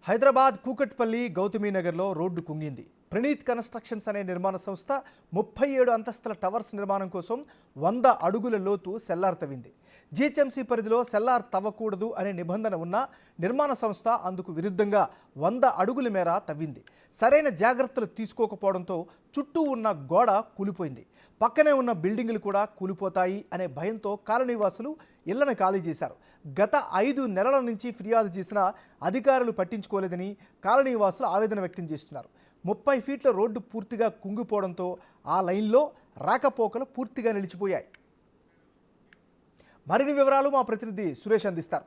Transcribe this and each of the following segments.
Hyderabad Kukatpally గౌతమీనగర్లో road కుంగింది. Praneeth constructions అనే నిర్మాణ సంస్థ 37 అంతస్తుల టవర్స్ నిర్మాణం కోసం 100 అడుగుల లోతు సెల్లార్ తవ్వింది. జీహెచ్ఎంసీ పరిధిలో సెల్లార్ తవ్వకూడదు అనే నిబంధన ఉన్న నిర్మాణ సంస్థ అందుకు విరుద్ధంగా 100 అడుగుల మేర తవ్వింది. సరైన జాగ్రత్తలు తీసుకోకపోవడంతో చుట్టూ ఉన్న గోడ కూలిపోయింది. పక్కనే ఉన్న బిల్డింగులు కూడా కూలిపోతాయి అనే భయంతో కాలనీవాసులు ఇళ్లను ఖాళీ చేశారు. గత 5 నెలల నుంచి ఫిర్యాదు చేసినా అధికారులు పట్టించుకోలేదని కాలనీవాసులు ఆవేదన వ్యక్తం చేస్తున్నారు. 30 ఫీట్ల రోడ్డు పూర్తిగా కుంగిపోవడంతో ఆ లైన్లో రాకపోకలు పూర్తిగా నిలిచిపోయాయి. మరిన్ని వివరాలు మా ప్రతినిధి సురేష్ అందిస్తారు.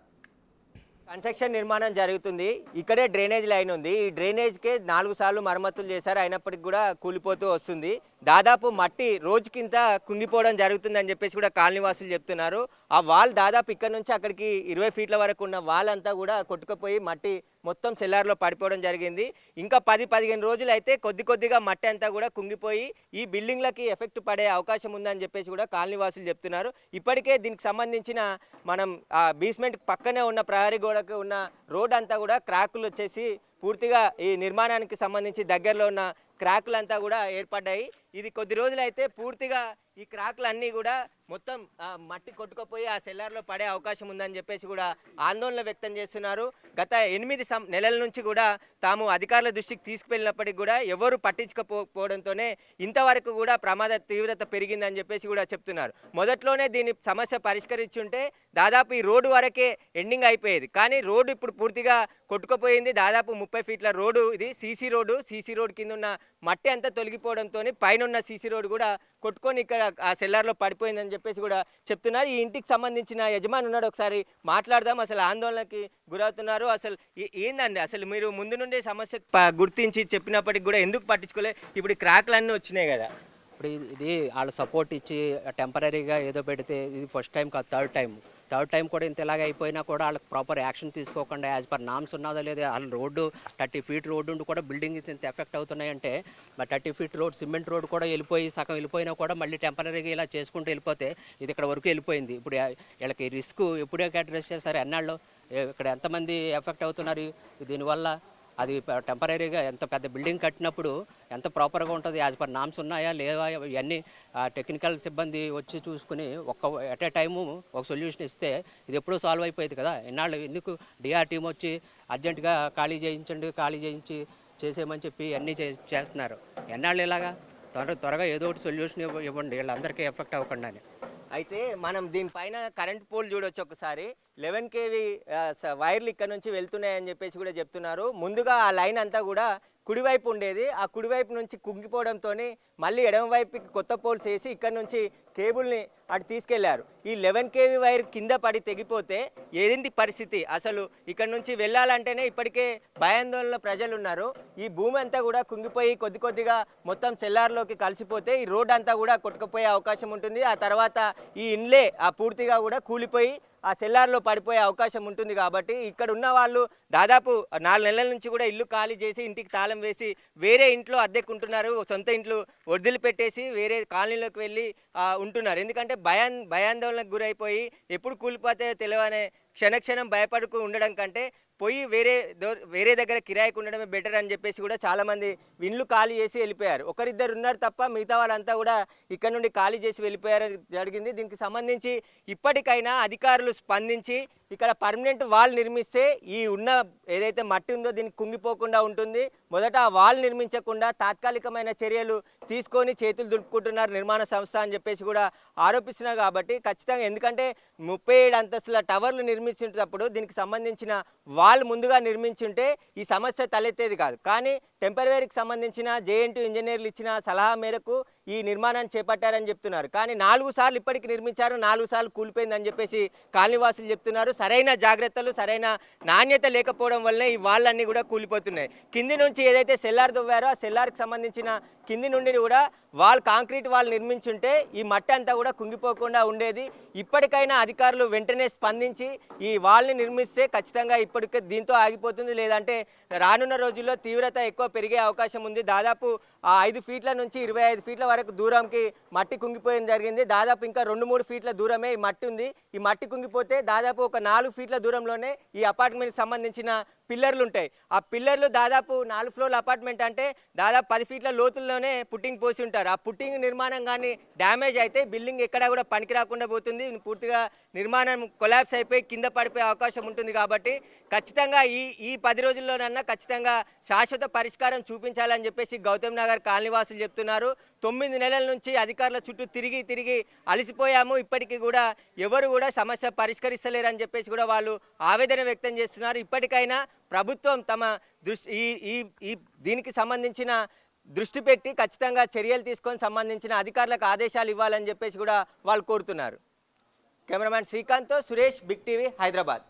కన్స్ట్రక్షన్ నిర్మాణం జరుగుతుంది. ఇక్కడే డ్రైనేజ్ లైన్ ఉంది. ఈ డ్రైనేజ్కే 4 సార్లు మరమ్మతులు చేశారు. అయినప్పటికీ కూడా కూలిపోతూ వస్తుంది. దాదాపు మట్టి రోజుకింత కుంగిపోవడం జరుగుతుందని చెప్పేసి కూడా కాలనీవాసులు చెప్తున్నారు. ఆ వాల్ దాదాపు ఇక్కడ నుంచి అక్కడికి 20 ఫీట్ల వరకు ఉన్న వాల్ అంతా కూడా కొట్టుకుపోయి మట్టి మొత్తం సెల్లార్లో పడిపోవడం జరిగింది. ఇంకా 10-15 రోజులు అయితే కొద్దిగా మట్టి అంతా కూడా కుంగిపోయి ఈ బిల్డింగ్లకి ఎఫెక్ట్ పడే అవకాశం ఉందని చెప్పేసి కూడా కాలనీవాసులు చెప్తున్నారు. ఇప్పటికే దీనికి సంబంధించిన మనం బేస్మెంట్ పక్కనే ఉన్న ప్రహరీ గోడకు ఉన్న రోడ్ అంతా కూడా క్రాకులు వచ్చేసి పూర్తిగా ఈ నిర్మాణానికి సంబంధించి దగ్గరలో ఉన్న క్రాకులంతా కూడా ఏర్పడ్డాయి. ఇది కొద్ది రోజులైతే పూర్తిగా ఈ క్రాకులన్నీ కూడా మొత్తం మట్టి కొట్టుకుపోయి ఆ సెల్లార్లో పడే అవకాశం ఉందని చెప్పేసి కూడా ఆందోళన వ్యక్తం చేస్తున్నారు. గత 8 నెలల నుంచి కూడా తాము అధికారుల దృష్టికి తీసుకువెళ్ళినప్పటికీ కూడా ఎవరు పట్టించుకోకపోవడంతోనే ఇంతవరకు కూడా ప్రమాద తీవ్రత పెరిగిందని చెప్పేసి కూడా చెప్తున్నారు. మొదట్లోనే దీని సమస్య పరిష్కరించుంటే దాదాపు ఈ రోడ్డు వరకే ఎండింగ్ అయిపోయేది. కానీ రోడ్డు ఇప్పుడు పూర్తిగా కొట్టుకుపోయింది. దాదాపు 30 ఫీట్ల రోడ్డు ఇది సీసీ రోడ్డు. సీసీ రోడ్డు కింద ఉన్న మట్టి అంతా తొలగిపోవడంతో పైన ఉన్న సీసీ రోడ్డు కూడా కొట్టుకొని ఇక్కడ ఆ సెల్లార్లో పడిపోయిందని చెప్పేసి కూడా చెప్తున్నారు. ఈ ఇంటికి సంబంధించిన యజమాని ఉన్నాడు, ఒకసారి మాట్లాడదాం. అసలు ఆందోళనకి గురవుతున్నారు. అసలు ఏందండి, అసలు మీరు ముందు నుండే సమస్య గుర్తించి చెప్పినప్పటికి కూడా ఎందుకు పట్టించుకోలే? ఇప్పుడు క్రాక్లు అన్నీ వచ్చినాయి కదా. ఇప్పుడు ఇది వాళ్ళు సపోర్ట్ ఇచ్చి టెంపరీగా ఏదో పెడితే ఇది ఫస్ట్ టైం కాదు, థర్డ్ టైం కూడా ఇంత ఇలాగ అయిపోయినా కూడా వాళ్ళకి ప్రాపర్ యాక్షన్ తీసుకోకుండా యాజ్ పర్ నామ్స్ ఉన్నదో లేదో వాళ్ళ రోడ్డు 30 ఫీట్ రోడ్డు ఉండి కూడా బిల్డింగ్ ఇంత ఎఫెక్ట్ అవుతున్నాయంటే మరి 30 ఫీట్ రోడ్ సిమెంట్ రోడ్ కూడా వెళ్ళిపోయి సగం వెళ్ళిపోయినా కూడా మళ్ళీ టెంపరీగా ఇలా చేసుకుంటూ వెళ్ళిపోతే ఇది ఇక్కడ వరకు వెళ్ళిపోయింది. ఇప్పుడు వీళ్ళకి రిస్క్ ఎప్పుడే అడ్రస్ చేస్తారు, ఎన్నాళ్ళు ఇక్కడ ఎంతమంది ఎఫెక్ట్ అవుతున్నారు దీనివల్ల? అది టెంపరీగా ఎంత పెద్ద బిల్డింగ్ కట్టినప్పుడు ఎంత ప్రాపర్గా ఉంటుంది, యాజ్ పర్ నామ్స్ ఉన్నాయా లేవా, ఇవన్నీ టెక్నికల్ సిబ్బంది వచ్చి చూసుకుని ఎట్ ఏ టైము ఒక సొల్యూషన్ ఇస్తే ఇది ఎప్పుడూ సాల్వ్ అయిపోయింది కదా. ఎన్నాళ్ళు ఎందుకు డిఆర్ టీం వచ్చి అర్జెంటుగా ఖాళీ చేయించి చేసేయమని చెప్పి అన్నీ చేస్తున్నారు. ఎన్నాళ్ళు ఇలాగా త్వరగా ఏదో ఒకటి సొల్యూషన్ ఇవ్వండి వీళ్ళందరికీ ఎఫెక్ట్ అవ్వకుండా. అయితే మనం దీనిపైన కరెంట్ పోల్ చూడొచ్చు. ఒకసారి 11 kV వైర్లు ఇక్కడ నుంచి వెళ్తున్నాయని చెప్పేసి కూడా చెప్తున్నారు. ముందుగా ఆ లైన్ అంతా కూడా కుడివైపు ఉండేది. ఆ కుడివైపు నుంచి కుంగిపోవడంతో మళ్ళీ ఎడమవైపుకి కొత్త పోల్స్ వేసి ఇక్కడ నుంచి కేబుల్ని అటు తీసుకెళ్లారు. ఈ 11 kV వైర్ కింద పడి తెగిపోతే ఏంటి పరిస్థితి? అసలు ఇక్కడ నుంచి వెళ్ళాలంటేనే ఇప్పటికే భయాందోళనలో ప్రజలు ఉన్నారు. ఈ భూమి అంతా కూడా కుంగిపోయి కొద్దిగా మొత్తం సెల్లార్లోకి కలిసిపోతే ఈ రోడ్ అంతా కూడా కొట్టుకుపోయే అవకాశం ఉంటుంది. ఆ తర్వాత ఈ ఇన్లే పూర్తిగా కూడా కూలిపోయి ఆ సెల్లార్లో పడిపోయే అవకాశం ఉంటుంది. కాబట్టి ఇక్కడ ఉన్న వాళ్ళు దాదాపు 4 నెలల నుంచి కూడా ఇల్లు ఖాళీ చేసి ఇంటికి తాళం వేసి వేరే ఇంట్లో అద్దెకుంటున్నారు. సొంత ఇంట్లో వదిలిపెట్టేసి వేరే కాలనీలోకి వెళ్ళి ఉంటున్నారు. ఎందుకంటే భయాందోళనకు గురైపోయి ఎప్పుడు కూలిపోతాయో తెలియనే క్షణక్షణం భయపడుకు ఉండడం కంటే పోయి వేరే దగ్గర కిరాయికి ఉండడమే బెటర్ అని చెప్పేసి కూడా చాలామంది ఇండ్లు ఖాళీ చేసి వెళ్ళిపోయారు. ఒకరిద్దరు ఉన్నారు తప్ప మిగతా వాళ్ళంతా కూడా ఇక్కడ నుండి ఖాళీ చేసి వెళ్ళిపోయారు జరిగింది. దీనికి సంబంధించి ఇప్పటికైనా అధికారులు స్పందించి ఇక్కడ పర్మనెంట్ వాల్ నిర్మిస్తే ఈ ఉన్న ఏదైతే మట్టి ఉందో దీనికి కుంగిపోకుండా ఉంటుంది. మొదట ఆ వాల్ నిర్మించకుండా తాత్కాలికమైన చర్యలు తీసుకొని చేతులు దులుపుకుంటున్నారు నిర్మాణ సంస్థ అని చెప్పేసి కూడా ఆరోపిస్తున్నారు. కాబట్టి ఖచ్చితంగా, ఎందుకంటే 37 అంతస్తుల టవర్లు నిర్మించేటప్పుడు దీనికి సంబంధించిన వాల్ ముందుగా నిర్మించుంటే ఈ సమస్య తలెత్తేది కాదు. కానీ టెంపరీకి సంబంధించిన జేఎన్టీ ఇంజనీర్లు ఇచ్చిన సలహా మేరకు ఈ నిర్మాణాన్ని చేపట్టారని చెప్తున్నారు. కానీ 4 సార్లు ఇప్పటికి నిర్మించారు, 4 సార్లు కూలిపోయిందని చెప్పేసి కాలనీవాసులు చెప్తున్నారు. సరైన జాగ్రత్తలు, సరైన నాణ్యత లేకపోవడం వల్లే ఈ వాళ్ళన్నీ కూడా కూలిపోతున్నాయి. కింది నుంచి ఏదైతే సెల్లార్ దువ్వారో ఆ సెల్లార్కి సంబంధించిన కింది నుండి కూడా కాంక్రీట్ వాల్ నిర్మించుంటే ఈ మట్టి అంతా కూడా కుంగిపోకుండా ఉండేది. ఇప్పటికైనా అధికారులు వెంటనే స్పందించి ఈ వాల్ని నిర్మిస్తే ఖచ్చితంగా ఇప్పటికే దీంతో ఆగిపోతుంది. లేదంటే రానున్న రోజుల్లో తీవ్రత ఎక్కువ పెరిగే అవకాశం ఉంది. దాదాపు 5 ఫీట్ల నుంచి 25 ఫీట్ల వరకు దూరంకి మట్టి కుంగిపోయింది జరిగింది. దాదాపు ఇంకా 2-3 ఫీట్ల దూరమే ఈ మట్టి ఉంది. ఈ మట్టి కుంగిపోతే దాదాపు ఒక 4 ఫీట్ల దూరంలోనే ఈ అపార్ట్మెంట్కి సంబంధించిన పిల్లర్లు ఉంటాయి. ఆ పిల్లర్లు దాదాపు 4 ఫ్లోర్ల అపార్ట్మెంట్ అంటే దాదాపు 10 ఫీట్ల లోతుల్లోనే పుట్టింగ్ పోసి ఉంటారు. ఆ పుట్టింగ్ నిర్మాణం కానీ డ్యామేజ్ అయితే బిల్డింగ్ ఎక్కడా కూడా పనికి రాకుండా పోతుంది. పూర్తిగా నిర్మాణం కొలాప్స్ అయిపోయి కింద పడిపోయే అవకాశం ఉంటుంది. కాబట్టి ఖచ్చితంగా ఈ 10 రోజుల్లోనన్నా ఖచ్చితంగా శాశ్వత పరిష్కారం చూపించాలని చెప్పేసి గౌతమ్ నగర్ కాలనీవాసులు చెప్తున్నారు. 9 నెలల నుంచి అధికారుల చుట్టూ తిరిగి అలసిపోయాము, ఇప్పటికీ కూడా ఎవరు కూడా సమస్య పరిష్కరిస్తలేరని చెప్పేసి కూడా వాళ్ళు ఆవేదన వ్యక్తం చేస్తున్నారు. ఇప్పటికైనా ప్రభుత్వం తమ దీనికి సంబంధించిన దృష్టి పెట్టి ఖచ్చితంగా చర్యలు తీసుకొని సంబంధించిన అధికారులకు ఆదేశాలు ఇవ్వాలని చెప్పేసి కూడా వాళ్ళు కోరుతున్నారు. కెమెరామ్యాన్ శ్రీకాంత్తో సురేష్, బిగ్ టీవీ, హైదరాబాద్.